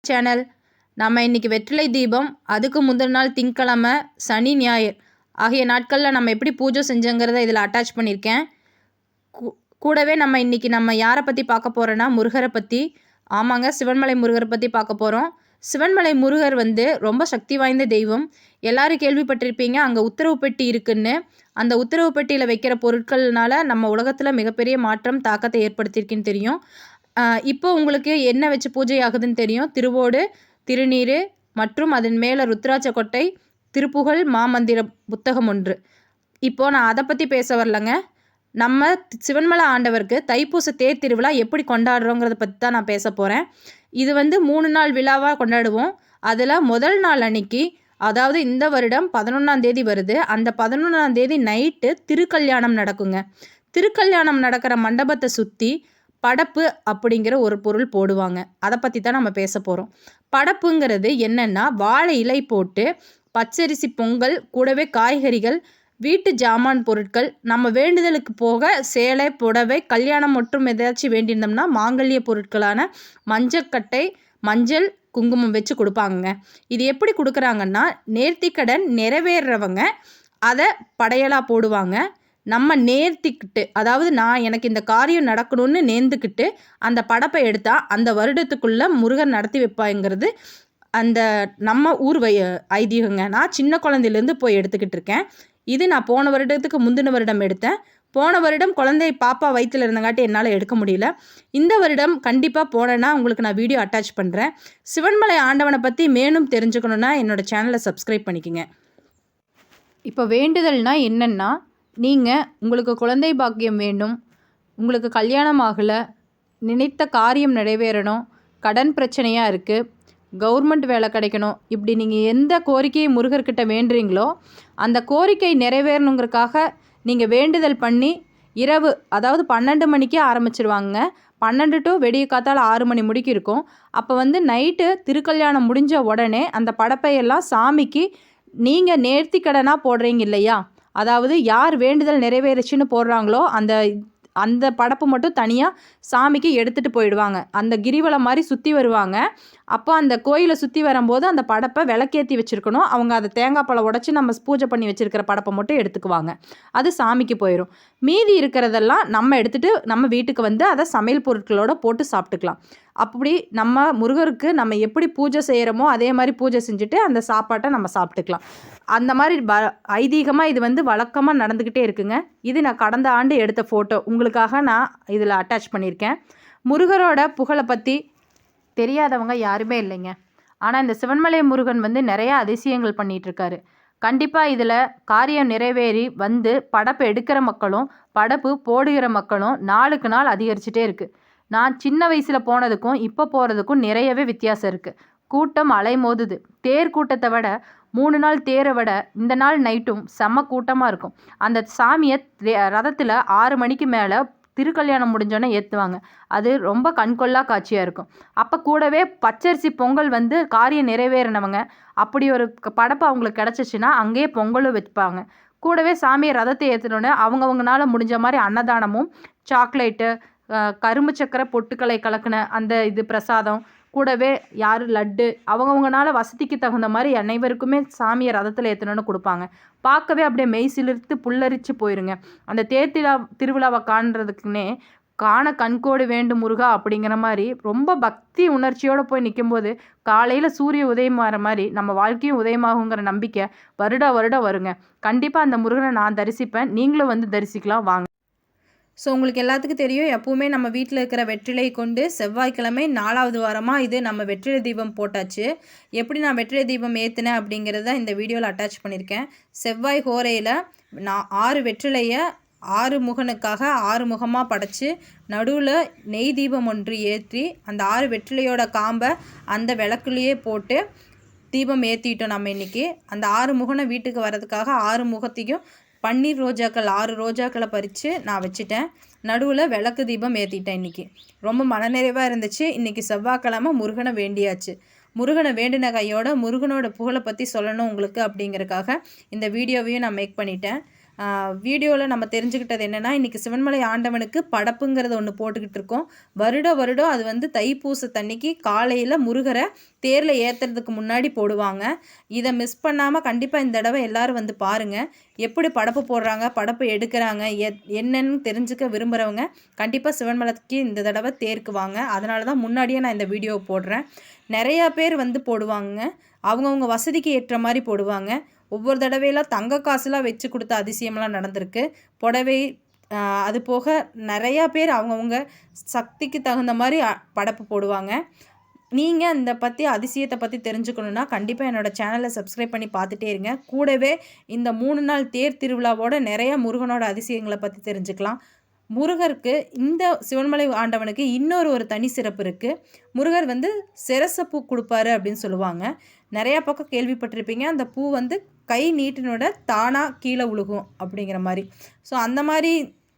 Channel. நம்ம இன்னைக்கு வெற்றிலை தீபம், அதுக்கு முந்தின நாள் திங்கக்கிழமை, சனி ஞாயிறு ஆகிய நாட்களில் நம்ம எப்படி பூஜை செஞ்சோங்கிறத இதில் அட்டாச் பண்ணியிருக்கேன். கூடவே நம்ம யாரை பற்றி பார்க்க போகிறோன்னா முருகரை பற்றி. ஆமாங்க, சிவன்மலை முருகரை பற்றி பார்க்க போகிறோம். சிவன்மலை முருகர் ரொம்ப சக்தி வாய்ந்த தெய்வம். எல்லாரும் கேள்விப்பட்டிருப்பீங்க அங்கே உத்தரவு பெட்டி இருக்குன்னு. அந்த உத்தரவு பெட்டியில் வைக்கிற பொருட்கள்னால நம்ம உலகத்தில் மிகப்பெரிய மாற்றம் தாக்கத்தை ஏற்படுத்தியிருக்குன்னு தெரியும். இப்போ உங்களுக்கு என்ன வச்சு பூஜை ஆகுதுன்னு தெரியும். திருவோடு, திருநீர் மற்றும் அதன் மேலே ருத்ராட்ச கொட்டை, திருப்புகழ், மாமந்திர புத்தகம் 1. இப்போது நான் அதை பற்றி பேச வரலங்க. நம்ம சிவன்மலை ஆண்டவருக்கு தைப்பூச தேர் திருவிழா எப்படி கொண்டாடுறோங்கிறத பற்றி தான் நான் பேச போகிறேன். இது 3 நாள் விழாவாக கொண்டாடுவோம். அதில் முதல் நாள் அன்னைக்கு, அதாவது இந்த வருடம் 11ஆம் தேதி வருது, அந்த 11ஆம் தேதி நைட்டு திருக்கல்யாணம் நடக்குங்க. திருக்கல்யாணம் நடக்கிற மண்டபத்தை சுற்றி படப்பு அப்படிங்கிற ஒரு பொருள் போடுவாங்க. அதை பற்றி தான் நம்ம பேச போகிறோம். படப்புங்கிறது என்னென்னா, வாழை இலை போட்டு பச்சரிசி பொங்கல், கூடவே காய்கறிகள், வீட்டு ஜாமான் பொருட்கள், நம்ம வேண்டுதலுக்கு போக சேலை, புடவை, கல்யாணம் மற்றும் ஏதாச்சும் வேண்டியிருந்தோம்னா மாங்கல்ய பொருட்களான மஞ்சக்கட்டை, மஞ்சள், குங்குமம் வச்சு கொடுப்பாங்க. இது எப்படி கொடுக்குறாங்கன்னா, நேர்த்திக்கடன் நிறைவேறவங்க அதை படையலாக போடுவாங்க. நம்ம நேர்த்திக்கிட்டு, அதாவது எனக்கு இந்த காரியம் நடக்கணும்னு நேர்ந்துக்கிட்டு அந்த படப்பை எடுத்தால் அந்த வருடத்துக்குள்ளே முருகன் நடத்தி வைப்பாங்கிறது அந்த நம்ம ஊர் ஐதீகங்க. நான் சின்ன குழந்தையிலேருந்து போய் எடுத்துக்கிட்டு இருக்கேன். இது நான் போன வருடத்துக்கு முந்தின வருடம் எடுத்தேன். போன வருடம் குழந்தை பாப்பா வயிற்றில் இருந்தங்காட்டி என்னால் எடுக்க முடியல. இந்த வருடம் கண்டிப்பாக போனேன்னா உங்களுக்கு நான் வீடியோ அட்டாச் பண்ணுறேன். சிவன்மலை ஆண்டவனை பற்றி மேலும் தெரிஞ்சுக்கணுன்னா என்னோடய சேனலை சப்ஸ்கிரைப் பண்ணிக்கோங்க. இப்போ வேண்டுதல்னால் என்னென்னா, நீங்கள் உங்களுக்கு குழந்தை பாக்கியம் வேண்டும், உங்களுக்கு கல்யாணம் ஆகலை, நினைத்த காரியம் நிறைவேறணும், கடன் பிரச்சனையாக இருக்குது, கவர்மெண்ட் வேலை கிடைக்கணும், இப்படி நீங்கள் எந்த கோரிக்கையை முருகர்கிட்ட வேண்டுறீங்களோ அந்த கோரிக்கை நிறைவேறணுங்கிறதுக்காக நீங்கள் வேண்டுதல் பண்ணி இரவு, அதாவது 12 மணிக்கே ஆரம்பிச்சிருவாங்க. 12 டு வெடிய காத்தால் 6 மணி முடிக்கு இருக்கும். அப்போ நைட்டு திருக்கல்யாணம் முடிஞ்ச உடனே அந்த படப்பையெல்லாம் சாமிக்கு நீங்கள் நேர்த்திக்கடனாக போடுறீங்க இல்லையா, அதாவது யார் வேண்டுதல் நிறைவேறுச்சுன்னு போடுறாங்களோ அந்த படப்பு மட்டும் தனியாக சாமிக்கு எடுத்துகிட்டு போயிடுவாங்க. அந்த கிரிவலம் மாதிரி சுற்றி வருவாங்க. அப்போ அந்த கோயிலை சுற்றி வரும்போது அந்த படப்பை விளக்கேற்றி வச்சுருக்கணும். அவங்க அதை தேங்காய் பழம் உடச்சி நம்ம பூஜை பண்ணி வச்சுருக்கிற படப்பை மட்டும் எடுத்துக்குவாங்க. அது சாமிக்கு போயிடும். மீதி இருக்கிறதெல்லாம் நம்ம எடுத்துகிட்டு நம்ம வீட்டுக்கு அதை சமையல் பொருட்களோடு போட்டு சாப்பிட்டுக்கலாம். அப்படி நம்ம முருகருக்கு நம்ம எப்படி பூஜை செய்கிறோமோ அதே மாதிரி பூஜை செஞ்சுட்டு அந்த சாப்பாட்டை நம்ம சாப்பிட்டுக்கலாம். அந்த மாதிரி ஐதீகமாக இது வழக்கமாக நடந்துக்கிட்டே இருக்குங்க. இது நான் கடந்த ஆண்டு எடுத்த ஃபோட்டோ உங்களுக்காக நான் இதில் அட்டாச் பண்ணியிருக்கேன். முருகரோட புகழை பற்றி தெரியாதவங்க யாருமே இல்லைங்க. ஆனால் இந்த சிவன்மலை முருகன் நிறையா அதிசயங்கள் பண்ணிகிட்ருக்காரு. கண்டிப்பாக இதில் காரியம் நிறைவேறி படப்பு எடுக்கிற மக்களும் படப்பு போடுகிற மக்களும் நாளுக்கு நாள் அதிகரிச்சுட்டே இருக்குது. நான் சின்ன வயசில் போனதுக்கும் இப்போ போகிறதுக்கும் நிறையவே வித்தியாசம் இருக்குது. கூட்டம் அலைமோதுது. தேர் கூட்டத்தை விட 3 நாள் தேரை விட இந்த நாள் நைட்டும் செம்ம கூட்டமாக இருக்கும். அந்த சாமியை ரதத்தில் 6 மணிக்கு மேலே திருக்கல்யாணம் முடிஞ்சோன்னே ஏற்றுவாங்க. அது ரொம்ப கண்கொள்ளா காட்சியாக இருக்கும். அப்போ கூடவே பச்சரிசி பொங்கல் காரியம் நிறைவேறினவங்க அப்படி ஒரு படப்பு அவங்களுக்கு கிடச்சிச்சின்னா அங்கேயே பொங்கலும் வைப்பாங்க. கூடவே சாமியை ரதத்தை ஏற்றினோன்னே அவங்கவுங்களால முடிஞ்ச மாதிரி அன்னதானமும், சாக்லேட்டு, கரும்பு சக்கரை பொட்டுக்களை கலக்கின அந்த பிரசாதம், கூடவே யார் லட்டு, அவங்கவுங்கனால வசதிக்கு தகுந்த மாதிரி அனைவருக்குமே சாமியை ரதத்தில் ஏற்றணுன்னு கொடுப்பாங்க. பார்க்கவே அப்படியே மெய் சிலிர்த்து புல்லரிச்சு போயிருங்க. அந்த தேர் திருவிழாவை காண்றதுக்குன்னே கண்கோடு வேண்டும் முருகா அப்படிங்கிற மாதிரி ரொம்ப பக்தி உணர்ச்சியோடு போய் நிற்கும்போது காலையில் சூரிய உதயமாகிற மாதிரி நம்ம வாழ்க்கையும் உதயமாகுங்கிற நம்பிக்கை வருடம் வருங்க. கண்டிப்பாக அந்த முருகனை நான் தரிசிப்பேன். நீங்களும் தரிசிக்கலாம் வாங்க. ஸோ உங்களுக்கு எல்லாத்துக்கும் தெரியும், எப்போவுமே நம்ம வீட்டில் இருக்கிற வெற்றிலை கொண்டு செவ்வாய்க்கிழமை 4வது வாரமாக இது நம்ம வெற்றிலை தீபம் போட்டாச்சு. எப்படி நான் வெற்றிலை தீபம் ஏற்றினேன் அப்படிங்கிறத இந்த வீடியோவில் அட்டாச் பண்ணியிருக்கேன். செவ்வாய் ஹோரையில் நான் 6 வெற்றிலையை 6 முகனுக்காக 6 முகமாக படைச்சி நடுவில் நெய் தீபம் 1 ஏற்றி அந்த 6 வெற்றிலையோட காம்பை அந்த விளக்குலேயே போட்டு தீபம் ஏற்றிட்டோம். நம்ம இன்றைக்கி அந்த 6 முகனை வீட்டுக்கு வர்றதுக்காக 6 முகத்தையும் பன்னீர் ரோஜாக்கள் 6 ரோஜாக்களை பறித்து நான் வச்சுட்டேன். நடுவில் விளக்கு தீபம் ஏற்றிட்டேன். இன்றைக்கி ரொம்ப மனநிறைவாக இருந்துச்சு. இன்றைக்கி செவ்வாய்க்கிழமை முருகனை வேண்டியாச்சு. முருகனை வேண்டின கையோட முருகனோட புகழை பற்றி சொல்லணும் உங்களுக்கு அப்படிங்கிறதுக்காக இந்த வீடியோவையும் நான் மேக் பண்ணிட்டேன். வீடியோவில் நம்ம தெரிஞ்சுக்கிட்டது என்னென்னா, இன்றைக்கி சிவன்மலை ஆண்டவனுக்கு படப்புங்கிறது ஒன்று போட்டுக்கிட்டு இருக்கோம். வருடம் அது வந்து தைப்பூசத்தன்னைக்கு காலையில் முருகரை தேரில் ஏற்றுறதுக்கு முன்னாடி போடுவாங்க. இதை மிஸ் பண்ணாமல் கண்டிப்பாக இந்த தடவை எல்லோரும் வந்து பாருங்கள். எப்படி படப்பு போடுறாங்க, படப்பு எடுக்கிறாங்க, என்னன்னு தெரிஞ்சுக்க விரும்புகிறவங்க கண்டிப்பாக சிவன்மலைக்கு இந்த தடவை தேருக்கு வாங்க. அதனால தான் முன்னாடியே நான் இந்த வீடியோ போடுறேன். நிறையா பேர் வந்து போடுவாங்க. அவங்கவுங்க வசதிக்கு ஏற்ற மாதிரி போடுவாங்க. ஒவ்வொரு தடவையெல்லாம் தங்க காசுலாம் வச்சு கொடுத்த அதிசயம்லாம் நடந்திருக்கு. புடவை அது போக நிறையா பேர் அவங்கவுங்க சக்திக்கு தகுந்த மாதிரி படப்பு போடுவாங்க. நீங்கள் இந்த அதிசயத்தை பற்றி தெரிஞ்சுக்கணுன்னா கண்டிப்பாக என்னோடய சேனலை சப்ஸ்கிரைப் பண்ணி பார்த்துட்டே இருங்க. கூடவே இந்த 3 நாள் தேர் திருவிழாவோட நிறையா முருகனோட அதிசயங்களை பற்றி தெரிஞ்சுக்கலாம். முருகருக்கு இந்த சிவன்மலை ஆண்டவனுக்கு இன்னொரு தனி சிறப்பு இருக்குது. முருகர் வந்து சிரசப்பூ கொடுப்பாரு அப்படின்னு சொல்லுவாங்க. நிறையா பக்கம் கேள்விப்பட்டிருப்பீங்க. அந்த பூ வந்து கை நீட்டினோட தானாக கீழே விழுகும் அப்படிங்கிற மாதிரி. ஸோ அந்த மாதிரி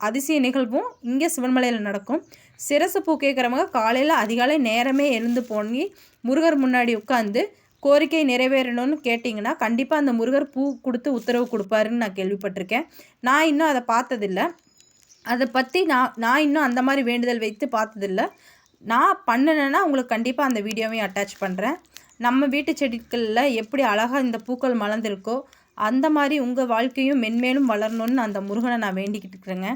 அதிசய நிகழ்வும் இங்கே சிவன்மலையில் நடக்கும். சிரசப்பூ கேட்குறவங்க காலையில் அதிகாலை நேரமே எழுந்து போய் முருகர் முன்னாடி உட்காந்து கோரிக்கை நிறைவேறணும்னு கேட்டிங்கன்னா கண்டிப்பாக அந்த முருகர் பூ கொடுத்து உத்தரவு கொடுப்பாருன்னு நான் கேள்விப்பட்டிருக்கேன். நான் இன்னும் அதை பார்த்ததில்லை. அதை பற்றி நான் இன்னும் அந்த மாதிரி வேண்டுதல் வைத்து பார்த்ததில்ல. நான் பண்ணினேன்னா உங்களுக்கு கண்டிப்பாக அந்த வீடியோவையும் அட்டாச் பண்ணுறேன். நம்ம வீட்டு செடிகளில் எப்படி அழகாக இந்த பூக்கள் மலர்ந்திருக்கோ அந்த மாதிரி உங்கள் வாழ்க்கையும் மென்மேலும் வளரணும்னு அந்த முருகனை நான் வேண்டிக்கிட்டு இருக்கிறேங்க.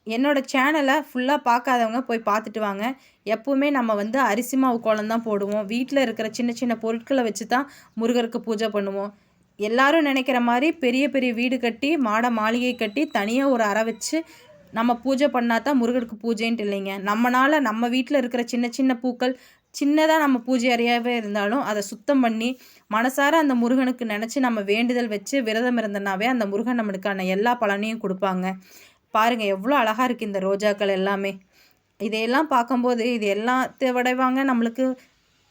என்னோடய சேனலை ஃபுல்லாக பார்க்காதவங்க போய் பார்த்துட்டு வாங்க. எப்போவுமே நம்ம வந்து அரிசி மாவு கோலம் தான் போடுவோம். வீட்டில் இருக்கிற சின்ன சின்ன பொருட்களை வச்சு தான் முருகருக்கு பூஜை பண்ணுவோம். எல்லாரும் நினைக்கிற மாதிரி பெரிய பெரிய வீடு கட்டி மாளிகை கட்டி தனியாக ஒரு அறை வச்சு நம்ம பூஜை பண்ணால் தான் முருகருக்கு பூஜைன்ட்டு இல்லைங்க. நம்மளால் நம்ம வீட்டில் இருக்கிற சின்ன சின்ன பூக்கள் சின்னதாக நம்ம பூஜை அறையாகவே இருந்தாலும் அதை சுத்தம் பண்ணி மனசார அந்த முருகனுக்கு நினச்சி நம்ம வேண்டுதல் வச்சு விரதம் இருந்தனாவே அந்த முருகன் நம்மளுக்கான எல்லா பலனையும் கொடுப்பாங்க. பாருங்கள் எவ்வளோ அழகாக இருக்குது இந்த ரோஜாக்கள் எல்லாமே. இதையெல்லாம் பார்க்கும்போது இது எல்லாத்தை விடவாங்க நம்மளுக்கு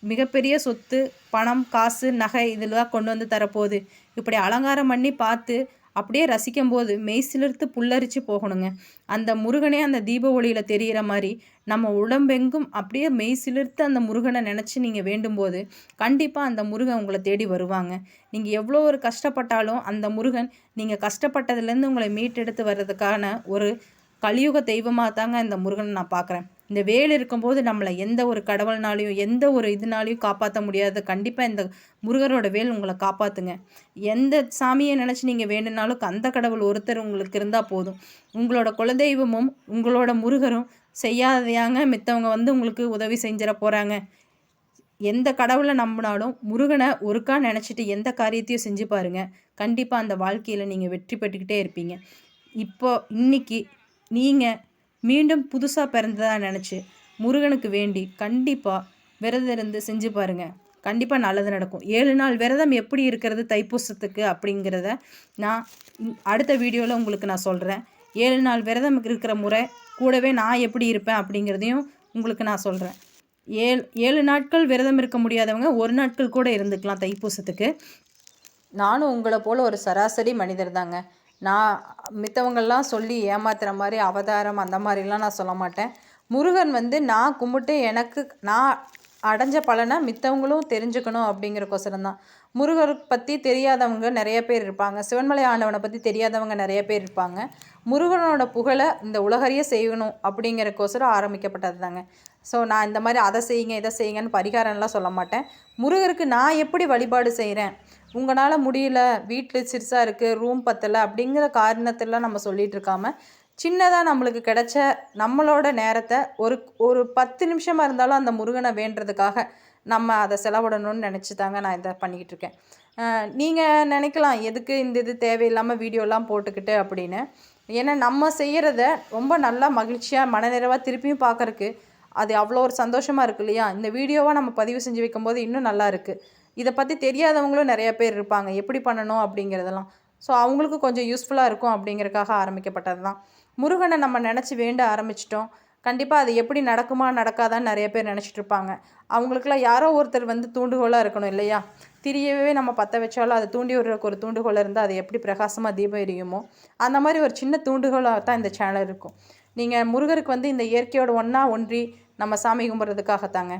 மிகப்பெரிய சொத்து, பணம், காசு, நகை இதில் தான் கொண்டு வந்து தரப்போகுது. இப்படி அலங்காரம் பண்ணி பார்த்து அப்படியே ரசிக்கும்போது மெய் சிலிர்த்து புல்லரிச்சு போகணுங்க. அந்த முருகனே அந்த தீப ஒளியில் தெரிகிற மாதிரி நம்ம உடம்பெங்கும் அப்படியே மெய் சிலிர்த்து அந்த முருகனை நினச்சி நீங்கள் வேண்டும்போது கண்டிப்பாக அந்த முருகன் உங்களை தேடி வருவாங்க. நீங்கள் எவ்வளோ ஒரு கஷ்டப்பட்டாலும் அந்த முருகன் நீங்கள் கஷ்டப்பட்டதுலேருந்து உங்களை மீட்டெடுத்து வர்றதுக்கான ஒரு கலியுக தெய்வமாக தாங்க இந்த முருகனை நான் பார்க்குறேன். இந்த வேல் இருக்கும்போது நம்மளை எந்த ஒரு கடவுள்னாலையும் எந்த ஒரு இதுனாலையும் காப்பாற்ற முடியாது. கண்டிப்பாக இந்த முருகரோட வேல் உங்களை காப்பாற்றுங்க. எந்த சாமியை நினச்சி நீங்கள் வேணுனாலும் அந்த கடவுள் ஒருத்தர் உங்களுக்கு இருந்தால் போதும். உங்களோட குலதெய்வமும் உங்களோட முருகரும் செய்யாதையாங்க மித்தவங்க வந்து உங்களுக்கு உதவி செஞ்சிட போகிறாங்க. எந்த கடவுளை நம்பினாலும் முருகனை ஒருக்கா நினச்சிட்டு எந்த காரியத்தையும் செஞ்சு பாருங்கள். கண்டிப்பாக அந்த வாழ்க்கையில் நீங்கள் வெற்றி பெற்றுக்கிட்டே இருப்பீங்க. இன்னைக்கு நீங்கள் மீண்டும் புதுசாக பிறந்ததாக நினச்சி முருகனுக்கு வேண்டி கண்டிப்பாக விரதம் இருந்து செஞ்சு பாருங்கள். கண்டிப்பாக நல்லது நடக்கும். 7 நாள் விரதம் எப்படி இருக்கிறது தைப்பூசத்துக்கு அப்படிங்கிறத நான் அடுத்த வீடியோவில் உங்களுக்கு நான் சொல்கிறேன். 7 நாள் விரதம் இருக்கிற முறை கூடவே நான் எப்படி இருப்பேன் அப்படிங்கிறதையும் உங்களுக்கு நான் சொல்கிறேன். 7 நாட்கள் விரதம் இருக்க முடியாதவங்க 1 நாட்கள் கூட இருந்துக்கலாம் தைப்பூசத்துக்கு. நானும் உங்களை போல் ஒரு சராசரி மனிதர் தாங்க. நான் மித்தவங்கள்லாம் சொல்லி ஏமாத்துகிற மாதிரி அவதாரம் அந்த மாதிரிலாம் நான் சொல்ல மாட்டேன். முருகன் வந்து நான் கும்பிட்டு எனக்கு நான் அடைஞ்ச பலனை மித்தவங்களும் தெரிஞ்சுக்கணும் அப்படிங்கிறக்கோசரம் தான். முருகரை பற்றி தெரியாதவங்க நிறைய பேர் இருப்பாங்க. சிவன்மலை ஆண்டவனை பற்றி தெரியாதவங்க நிறைய பேர் இருப்பாங்க. முருகனோட புகழை இந்த உலகறிய செய்யணும் அப்படிங்கிறக்கோசரம் ஆரம்பிக்கப்பட்டது தாங்க. ஸோ நான் இந்த மாதிரி அதை செய்யுங்க இதை செய்யுங்கன்னு பரிகாரம்லாம் சொல்ல மாட்டேன். முருகருக்கு நான் எப்படி வழிபாடு செய்கிறேன், உங்களால் முடியல, வீட்டில் சிறுசாக இருக்குது, ரூம் பத்தலை அப்படிங்கிற காரணத்தெல்லாம் நம்ம சொல்லிகிட்டு இருக்காமல் சின்னதாக நம்மளுக்கு கிடைச்ச நம்மளோட நேரத்தை ஒரு 10 நிமிஷமாக இருந்தாலும் அந்த முருகனை வேண்டுறதுக்காக நம்ம அதை செலவிடணும்னு நினச்சி தாங்க நான் இதை பண்ணிக்கிட்டு இருக்கேன். நீங்கள் நினைக்கலாம் எதுக்கு இந்த இது தேவையில்லாமல் வீடியோலாம் போட்டுக்கிட்டு அப்படின்னு. ஏன்னா நம்ம செய்கிறத ரொம்ப நல்லா மகிழ்ச்சியாக மனநிறைவாக திருப்பியும் பார்க்குறக்கு அது அவ்வளோ ஒரு சந்தோஷமாக இருக்குது இல்லையா. இந்த வீடியோவாக நம்ம பதிவு செஞ்சு வைக்கும்போது இன்னும் நல்லா இருக்குது. இதை பற்றி தெரியாதவங்களும் நிறைய பேர் இருப்பாங்க, எப்படி பண்ணணும் அப்படிங்கிறதெல்லாம். ஸோ அவங்களுக்கு கொஞ்சம் யூஸ்ஃபுல்லாக இருக்கும் அப்படிங்கிறதுக்காக ஆரம்பிக்கப்பட்டது தான். முருகனை நம்ம நினச்சி வேண்ட ஆரம்பிச்சிட்டோம். கண்டிப்பாக அது எப்படி நடக்குமா நடக்காதான்னு நிறைய பேர் நினச்சிட்டு இருப்பாங்க. அவங்களுக்குலாம் யாரோ ஒருத்தர் வந்து தூண்டுகோலாக இருக்கணும் இல்லையா. திரியவே நம்ம பற்ற வச்சாலும் அதை தூண்டி விடுறதுக்கு ஒரு தூண்டுகோல் இருந்தால் அது எப்படி பிரகாசமாக தீபம் எரியுமோ அந்த மாதிரி ஒரு சின்ன தூண்டுகோலாக தான் இந்த சேனல் இருக்கும். நீங்கள் முருகருக்கு வந்து இந்த இயற்கையோட ஒன்றி நம்ம சாமி கும்பிட்றதுக்காகத்தாங்க.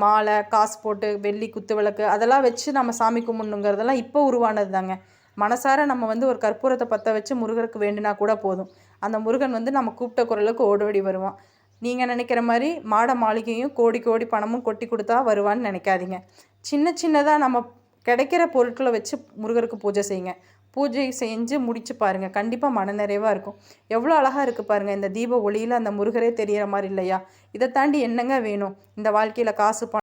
மாலை, காசு போட்டு, வெள்ளி குத்து விளக்கு அதெல்லாம் வச்சு நம்ம சாமி கும்பிடணுங்கிறதெல்லாம் இப்போ உருவானது தாங்க. மனசார நம்ம வந்து ஒரு கற்பூரத்தை பற்ற வச்சு முருகருக்கு வேண்டுனா கூட போதும், அந்த முருகன் வந்து நம்ம கூப்பிட்ட குரலுக்கு ஓடோடி வருவான். நீங்கள் நினைக்கிற மாதிரி மாட மாளிகையும் கோடி கோடி பணமும் கொட்டி கொடுத்தா வருவான்னு நினைக்காதீங்க. சின்ன சின்னதாக நம்ம கிடைக்கிற பொருட்களை வச்சு முருகருக்கு பூஜை செய்யுங்க. பூஜை செஞ்சு முடிச்சு பாருங்கள், கண்டிப்பாக மனநிறைவாக இருக்கும். எவ்வளோ அழகாக இருக்குது பாருங்கள், இந்த தீப ஒளியில் அந்த முருகரே தெரிகிற மாதிரி இல்லையா? இதை தாண்டி என்னங்க வேணும் இந்த வாழ்க்கையில்? காசு